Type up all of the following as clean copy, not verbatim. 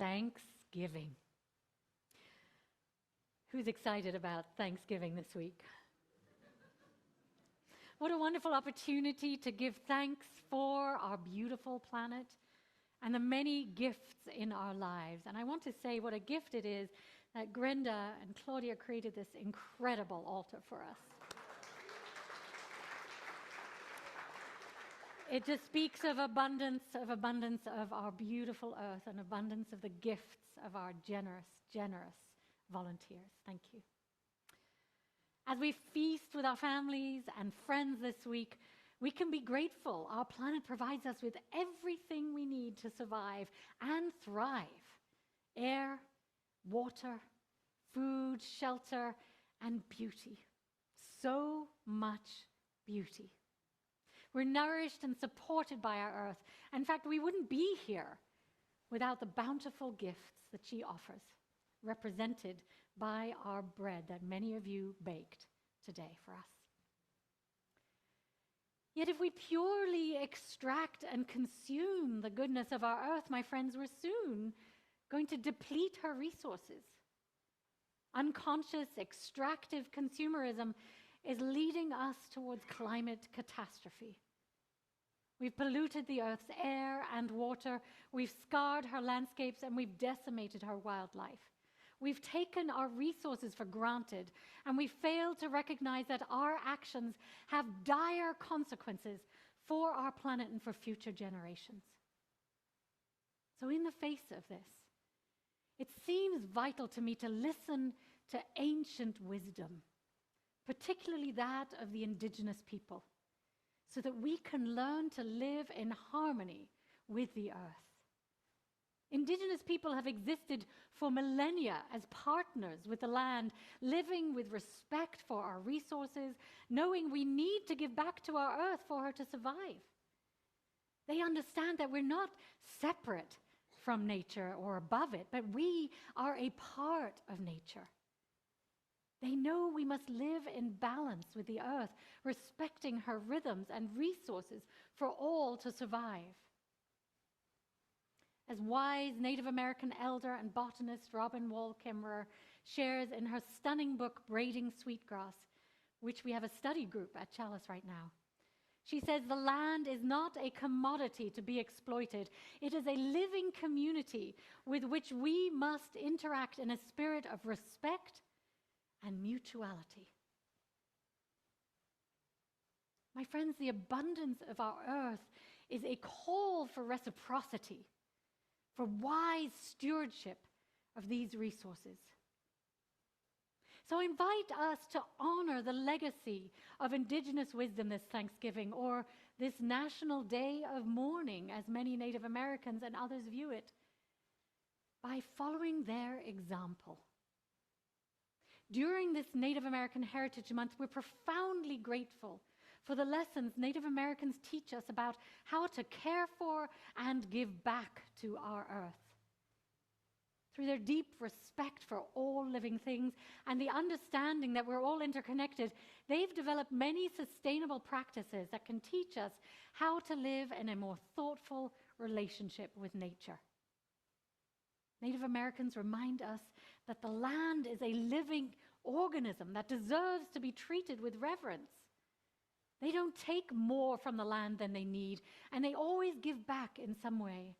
Thanksgiving. Who's excited about Thanksgiving this week? What a wonderful opportunity to give thanks for our beautiful planet and the many gifts in our lives. And I want to say what a gift it is that Grenda and Claudia created this incredible altar for us. It just speaks of abundance of our beautiful earth and abundance of the gifts of our generous volunteers. Thank you. As we feast with our families and friends this week, we can be grateful. Our planet provides us with everything we need to survive and thrive. Air, water, food, shelter, and beauty. So much beauty. We're nourished and supported by our earth. In fact, we wouldn't be here without the bountiful gifts that she offers, represented by our bread that many of you baked today for us. Yet if we purely extract and consume the goodness of our earth, my friends, we're soon going to deplete her resources. Unconscious, extractive consumerism is leading us towards climate catastrophe. We've polluted the earth's air and water, we've scarred her landscapes, and we've decimated her wildlife. We've taken our resources for granted, and we fail to recognize that our actions have dire consequences for our planet and for future generations. So in the face of this, it seems vital to me to listen to ancient wisdom, particularly that of the indigenous people, so that we can learn to live in harmony with the earth. Indigenous people have existed for millennia as partners with the land, living with respect for our resources, knowing we need to give back to our earth for her to survive. They understand that we're not separate from nature or above it, but we are a part of nature. They know we must live in balance with the earth, respecting her rhythms and resources for all to survive. As wise Native American elder and botanist Robin Wall Kimmerer shares in her stunning book, Braiding Sweetgrass, which we have a study group at Chalice right now. She says, the land is not a commodity to be exploited. It is a living community with which we must interact in a spirit of respect and mutuality. My friends, the abundance of our earth is a call for reciprocity, for wise stewardship of these resources. So I invite us to honor the legacy of Indigenous wisdom this Thanksgiving, or this National Day of Mourning, as many Native Americans and others view it, by following their example. During this Native American Heritage Month, we're profoundly grateful for the lessons Native Americans teach us about how to care for and give back to our earth. Through their deep respect for all living things and the understanding that we're all interconnected, they've developed many sustainable practices that can teach us how to live in a more thoughtful relationship with nature. Native Americans remind us that the land is a living organism that deserves to be treated with reverence. They don't take more from the land than they need, and they always give back in some way.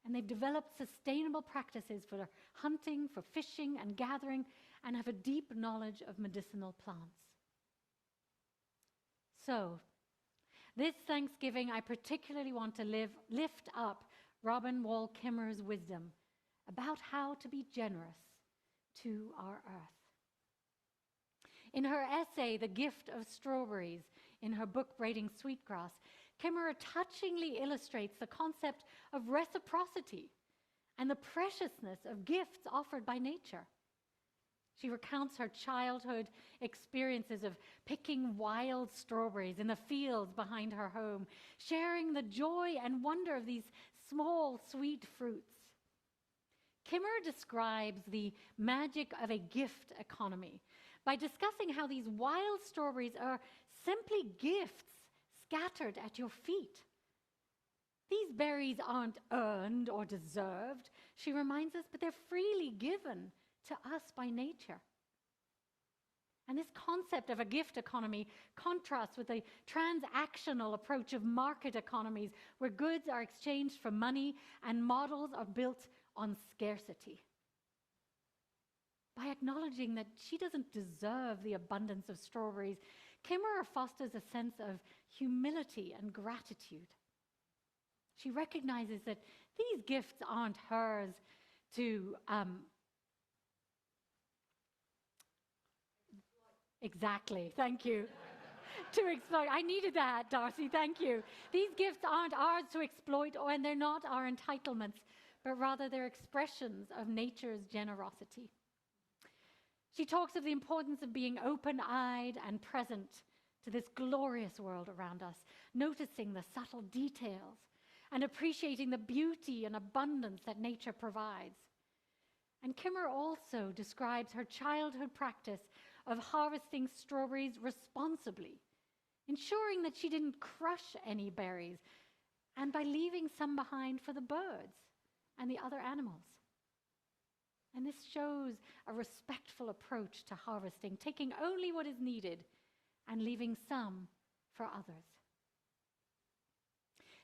And they've developed sustainable practices for hunting, for fishing and gathering, and have a deep knowledge of medicinal plants. So, this Thanksgiving, I particularly want to lift up Robin Wall Kimmerer's wisdom about how to be generous to our earth. In her essay, The Gift of Strawberries, in her book, Braiding Sweetgrass, Kimmerer touchingly illustrates the concept of reciprocity and the preciousness of gifts offered by nature. She recounts her childhood experiences of picking wild strawberries in the fields behind her home, sharing the joy and wonder of these small, sweet fruits. Kimmerer describes the magic of a gift economy by discussing how these wild strawberries are simply gifts scattered at your feet. These berries aren't earned or deserved, she reminds us, but they're freely given to us by nature. And this concept of a gift economy contrasts with the transactional approach of market economies, where goods are exchanged for money and models are built on scarcity. By acknowledging that she doesn't deserve the abundance of strawberries, Kimmerer fosters a sense of humility and gratitude. She recognizes that these gifts aren't hers to exactly, thank you. To exploit. I needed that, Darcy, thank you. These gifts aren't ours to exploit, and they're not our entitlements, but rather they're expressions of nature's generosity. She talks of the importance of being open-eyed and present to this glorious world around us, noticing the subtle details and appreciating the beauty and abundance that nature provides. And Kimmerer also describes her childhood practice of harvesting strawberries responsibly, ensuring that she didn't crush any berries, and by leaving some behind for the birds and the other animals. And this shows a respectful approach to harvesting, taking only what is needed and leaving some for others.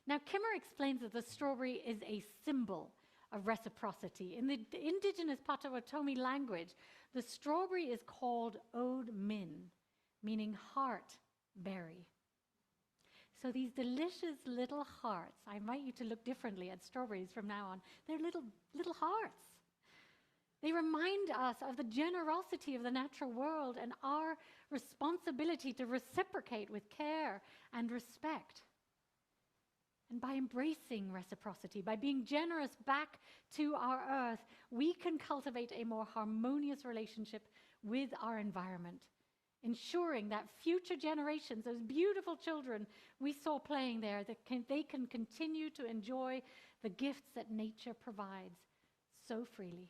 Now, Kimmerer explains that the strawberry is a symbol of reciprocity. In the indigenous Potawatomi language, the strawberry is called Ode Min, meaning heart berry. So these delicious little hearts, I invite you to look differently at strawberries from now on. They're little hearts. They remind us of the generosity of the natural world and our responsibility to reciprocate with care and respect. And by embracing reciprocity, by being generous back to our earth, we can cultivate a more harmonious relationship with our environment, ensuring that future generations, those beautiful children we saw playing there, they can continue to enjoy the gifts that nature provides so freely.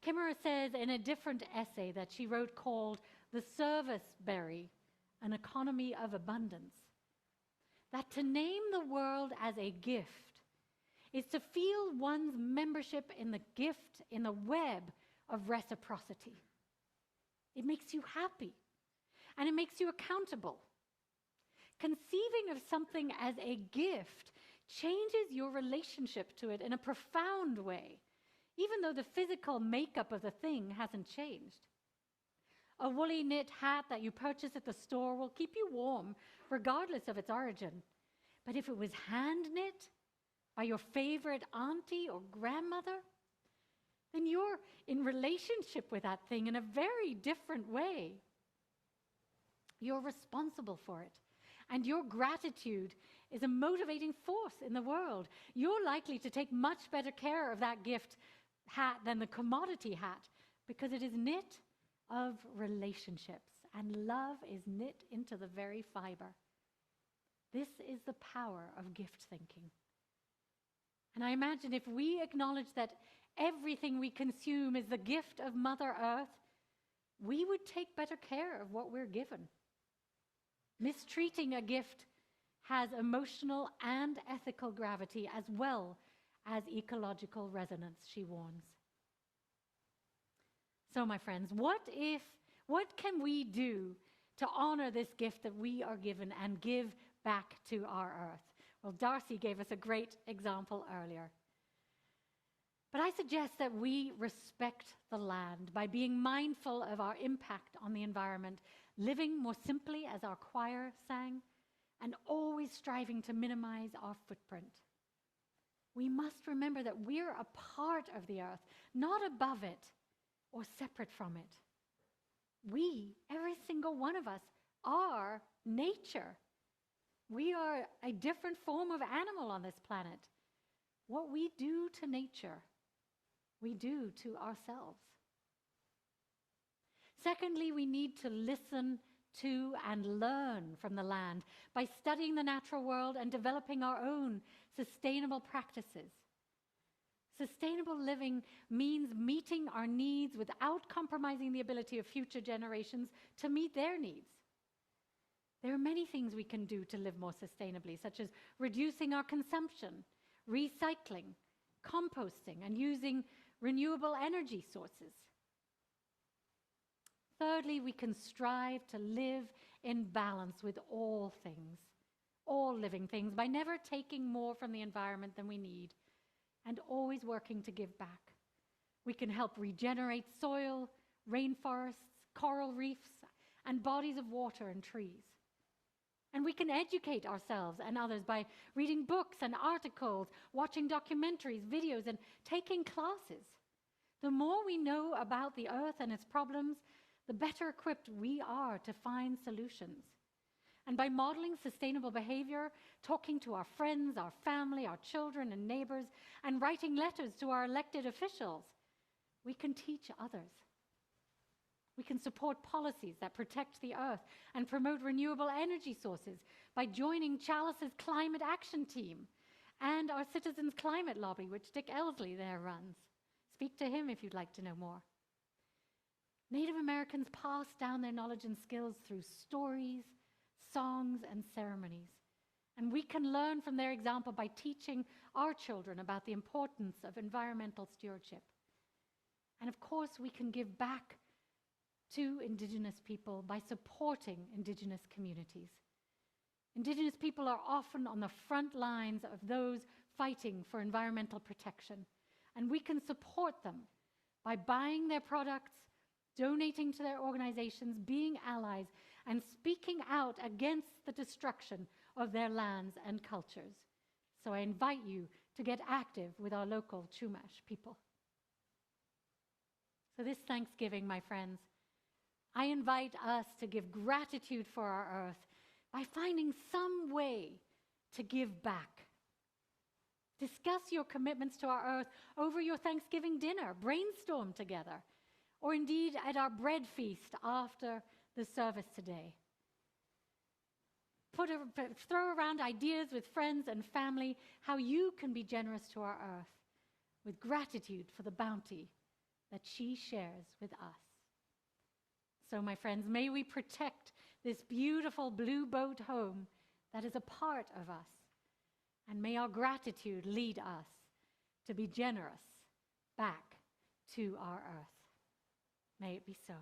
Kimmerer says in a different essay that she wrote called The Service Berry, An Economy of Abundance, that to name the world as a gift is to feel one's membership in the gift, in the web of reciprocity. It makes you happy, and it makes you accountable. Conceiving of something as a gift changes your relationship to it in a profound way, even though the physical makeup of the thing hasn't changed. A woolly knit hat that you purchase at the store will keep you warm regardless of its origin. But if it was hand knit by your favorite auntie or grandmother, then you're in relationship with that thing in a very different way. You're responsible for it. And your gratitude is a motivating force in the world. You're likely to take much better care of that gift hat than the commodity hat, because it is knit of relationships, and love is knit into the very fiber. This is the power of gift thinking. And I imagine if we acknowledge that everything we consume is the gift of Mother Earth, we would take better care of what we're given. Mistreating a gift has emotional and ethical gravity as well as ecological resonance, she warns. So, my friends, what can we do to honor this gift that we are given and give back to our earth? Well, Darcy gave us a great example earlier. But I suggest that we respect the land by being mindful of our impact on the environment, living more simply, as our choir sang, and always striving to minimize our footprint. We must remember that we're a part of the earth, not above it or separate from it. We, every single one of us, are nature. We are a different form of animal on this planet. What we do to nature, we do to ourselves. Secondly, we need to listen to and learn from the land by studying the natural world and developing our own sustainable practices. Sustainable living means meeting our needs without compromising the ability of future generations to meet their needs. There are many things we can do to live more sustainably, such as reducing our consumption, recycling, composting, and using renewable energy sources. Thirdly, we can strive to live in balance with all things, all living things, by never taking more from the environment than we need and always working to give back. We can help regenerate soil, rainforests, coral reefs, and bodies of water and trees. And we can educate ourselves and others by reading books and articles, watching documentaries, videos, and taking classes. The more we know about the earth and its problems, the better equipped we are to find solutions. And by modeling sustainable behavior, talking to our friends, our family, our children and neighbors, and writing letters to our elected officials, we can teach others. We can support policies that protect the earth and promote renewable energy sources by joining Chalice's climate action team and our Citizens Climate Lobby, which Dick Elsley there runs. Speak to him if you'd like to know more. Native Americans passed down their knowledge and skills through stories, songs, and ceremonies. And we can learn from their example by teaching our children about the importance of environmental stewardship. And of course, we can give back to Indigenous people by supporting Indigenous communities. Indigenous people are often on the front lines of those fighting for environmental protection, and we can support them by buying their products, donating to their organizations, being allies, and speaking out against the destruction of their lands and cultures. So I invite you to get active with our local Chumash people. So this Thanksgiving, my friends, I invite us to give gratitude for our earth by finding some way to give back. Discuss your commitments to our earth over your Thanksgiving dinner, brainstorm together, or indeed at our bread feast after the service today. Throw around ideas with friends and family how you can be generous to our earth with gratitude for the bounty that she shares with us. So, my friends, may we protect this beautiful blue boat home that is a part of us, and may our gratitude lead us to be generous back to our earth. May it be so.